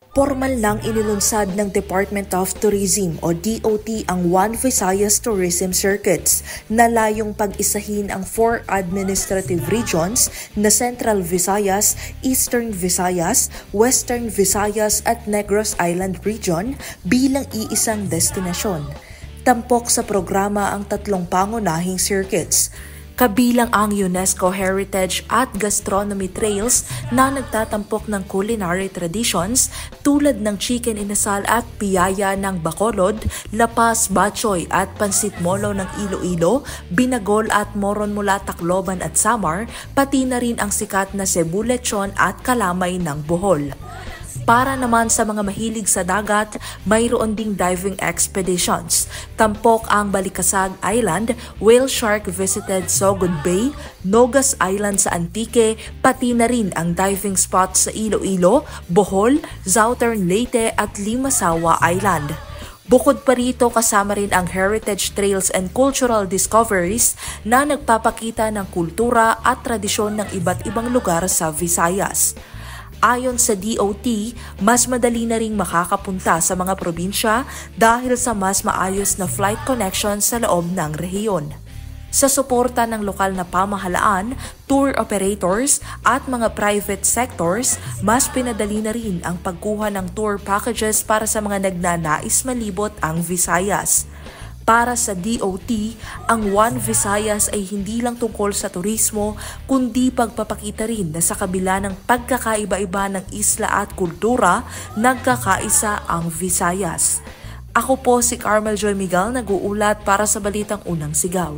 Formal lang inilunsad ng Department of Tourism o DOT ang One Visayas Tourism Circuits na layong pag-isahin ang 4 administrative regions na Central Visayas, Eastern Visayas, Western Visayas at Negros Island Region bilang iisang destinasyon. Tampok sa programa ang 3 pangunahing circuits, kabilang ang UNESCO Heritage at Gastronomy Trails na nagtatampok ng culinary traditions tulad ng chicken inasal at piyaya ng Bacolod, lapas, batchoy at pansit molo ng Iloilo, binagol at moron mula Tacloban at Samar, pati na rin ang sikat na Cebu lechon at kalamay ng Bohol. Para naman sa mga mahilig sa dagat, mayroon ding diving expeditions. Tampok ang Balikasag Island, Whale Shark visited Sogod Bay, Nogas Island sa Antique, pati na rin ang diving spot sa Iloilo, Bohol, Southern Leyte at Limasawa Island. Bukod pa rito, kasama rin ang heritage trails and cultural discoveries na nagpapakita ng kultura at tradisyon ng iba't ibang lugar sa Visayas. Ayon sa DOT, mas madali na ring makakapunta sa mga probinsya dahil sa mas maayos na flight connection sa loob ng rehiyon. Sa suporta ng lokal na pamahalaan, tour operators at mga private sectors, mas pinadali na rin ang pagkuha ng tour packages para sa mga nagnanais malibot ang Visayas. Para sa DOT, ang One Visayas ay hindi lang tungkol sa turismo, kundi pagpapakita rin na sa kabila ng pagkakaiba-iba ng isla at kultura, nagkakaisa ang Visayas. Ako po si Carmel Joy Miguel, nag-uulat para sa Balitang Unang Sigaw.